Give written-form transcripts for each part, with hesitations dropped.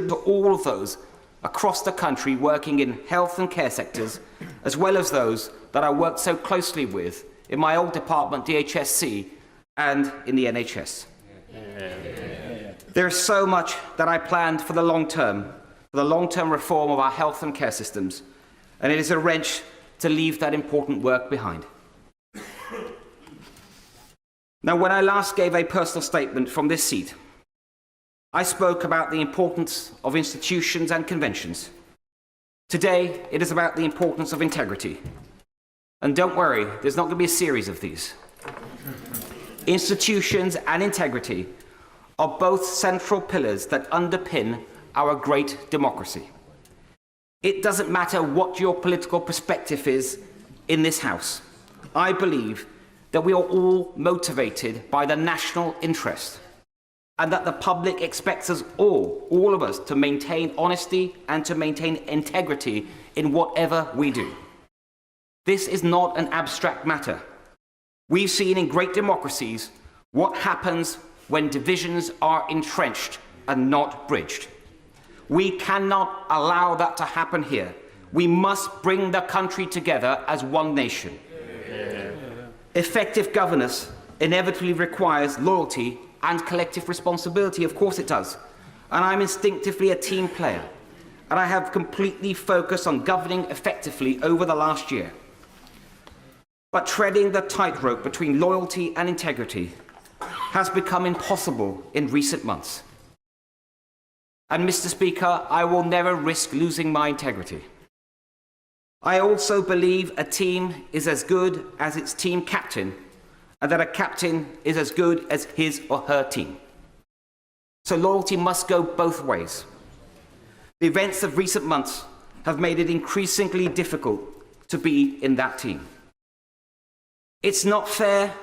to all of those across the country working in health and care sectors, as well as those that I worked so closely with in my old department, DHSC, and in the NHS. There is so much that I planned for the long-term reform of our health and care systems, and it is a wrench to leave that important work behind. Now, when I last gave a personal statement from this seat, I spoke about the importance of institutions and conventions. Today, it is about the importance of integrity. And don't worry, there's not going to be a series of these. Institutions and integrity are both central pillars that underpin our great democracy. It doesn't matter what your political perspective is in this House. I believe that we are all motivated by the national interest, and that the public expects us all of us, to maintain honesty and to maintain integrity in whatever we do. This is not an abstract matter. We've seen in great democracies what happens when divisions are entrenched and not bridged. We cannot allow that to happen here. We must bring the country together as one nation. Effective governance inevitably requires loyalty and collective responsibility. Of course it does. And I'm instinctively a team player. And I have completely focused on governing effectively over the last year. But treading the tightrope between loyalty and integrity has become impossible in recent months. And, Mr. Speaker, I will never risk losing my integrity. I also believe a team is as good as its team captain, and that a captain is as good as his or her team. So loyalty must go both ways. The events of recent months have made it increasingly difficult to be in that team. It's not fair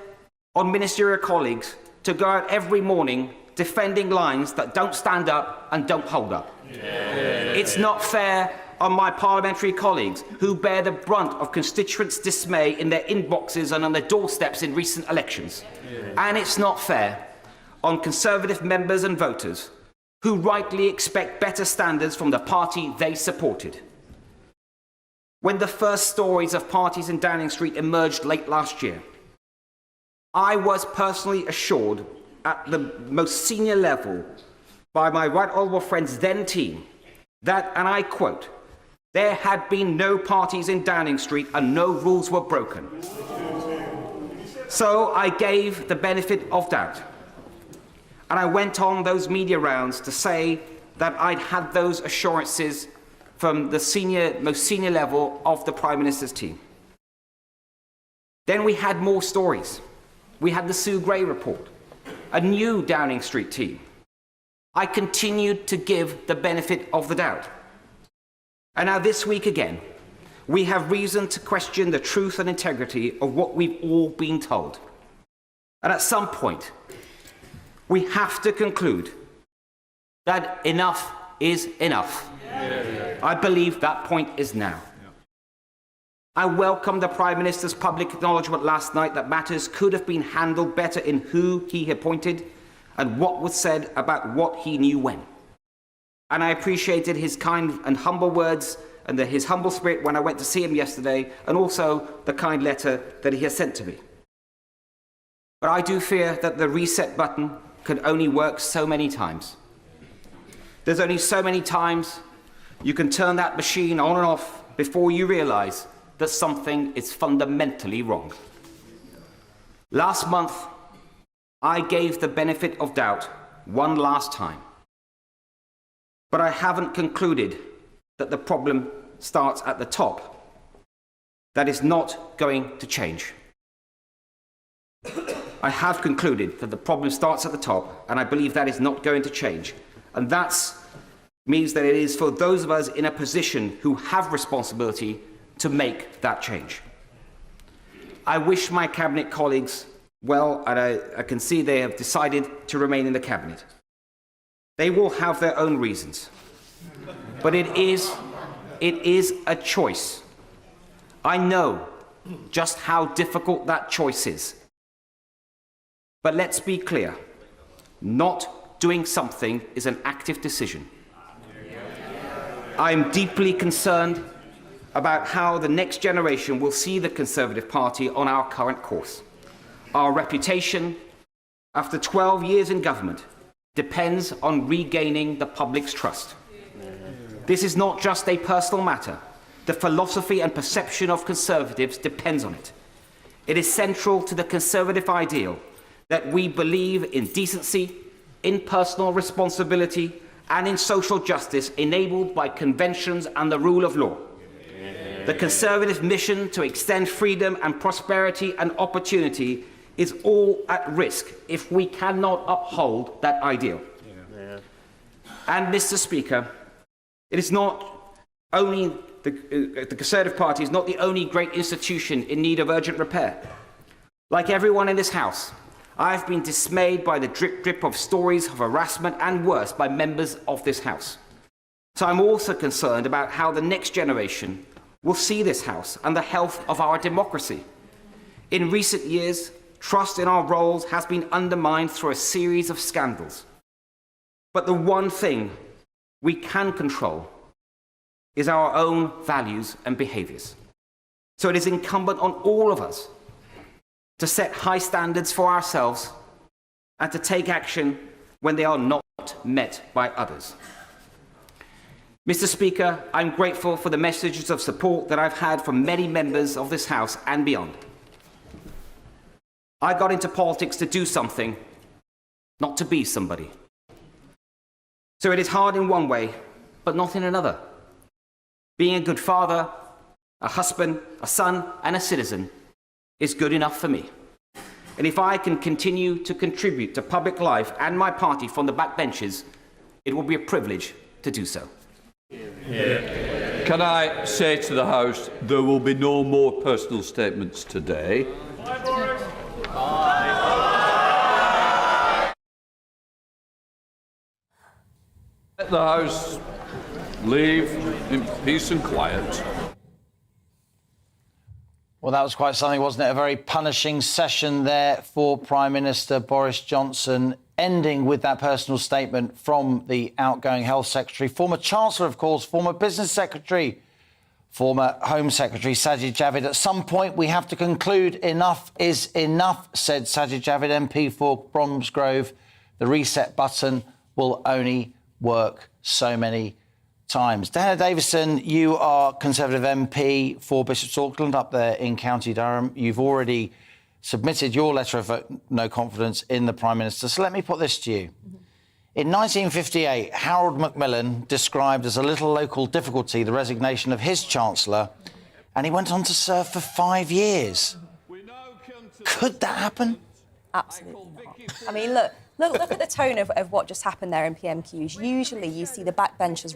on ministerial colleagues to go out every morning defending lines that don't stand up and don't hold up. It's not fair on my parliamentary colleagues who bear the brunt of constituents' dismay in their inboxes and on their doorsteps in recent elections. And it's not fair on Conservative members and voters who rightly expect better standards from the party they supported. When the first stories of parties in Downing Street emerged late last year, I was personally assured at the most senior level by my right honourable friend's then team that, and I quote, there had been no parties in Downing Street and no rules were broken. So I gave the benefit of doubt. And I went on those media rounds to say that I'd had those assurances from the most senior level of the Prime Minister's team. Then we had more stories. We had the Sue Gray report, a new Downing Street team. I continued to give the benefit of the doubt. And now this week again, we have reason to question the truth and integrity of what we've all been told. And at some point, we have to conclude that enough is enough. I believe that point is now. I welcome the Prime Minister's public acknowledgement last night that matters could have been handled better in who he appointed and what was said about what he knew when. And I appreciated his kind and humble words and his humble spirit when I went to see him yesterday, and also the kind letter that he has sent to me. But I do fear that the reset button can only work so many times. There's only so many times you can turn that machine on and off before you realise that something is fundamentally wrong. Last month, I gave the benefit of doubt one last time. But I haven't concluded that the problem starts at the top. That is not going to change. I have concluded that the problem starts at the top, and I believe that is not going to change. And that means that it is for those of us in a position who have responsibility to make that change. I wish my Cabinet colleagues well, and I can see they have decided to remain in the Cabinet. They will have their own reasons. But it is a choice. I know just how difficult that choice is. But let's be clear. Not doing something is an active decision. I am deeply concerned about how the next generation will see the Conservative Party on our current course. Our reputation, after 12 years in government, depends on regaining the public's trust. This is not just a personal matter. The philosophy and perception of Conservatives depends on it. It is central to the Conservative ideal that we believe in decency, in personal responsibility, and in social justice enabled by conventions and the rule of law. The Conservative mission to extend freedom and prosperity and opportunity is all at risk if we cannot uphold that ideal. And, Mr. Speaker, it is not only the Conservative Party is not the only great institution in need of urgent repair. Like everyone in this House, I have been dismayed by the drip of stories of harassment and worse by members of this House. So I'm also concerned about how the next generation will see this House and the health of our democracy. In recent years, trust in our roles has been undermined through a series of scandals. But the one thing we can control is our own values and behaviours. So it is incumbent on all of us to set high standards for ourselves and to take action when they are not met by others. Mr. Speaker, I'm grateful for the messages of support that I've had from many members of this House and beyond. I got into politics to do something, not to be somebody. So it is hard in one way, but not in another. Being a good father, a husband, a son, and a citizen is good enough for me. And if I can continue to contribute to public life and my party from the backbenches, it will be a privilege to do so. Can I say to the House, there will be no more personal statements today. Bye, Boris. Let the House leave in peace and quiet. Well, that was quite something, wasn't it? A very punishing session there for Prime Minister Boris Johnson, ending with that personal statement from the outgoing Health Secretary, former Chancellor, of course, former Business Secretary, former Home Secretary Sajid Javid. At some point, we have to conclude enough is enough, said Sajid Javid, MP for Bromsgrove. The reset button will only work so many times. Diana Davison, you are Conservative MP for Bishop's Auckland up there in County Durham. You've already submitted your letter of no confidence in the Prime Minister. So let me put this to you. In 1958, Harold Macmillan described as a little local difficulty the resignation of his Chancellor, and he went on to serve for 5 years. Could that happen? Absolutely not. I mean, look at the tone of what just happened there in PMQs. Usually you see the backbenchers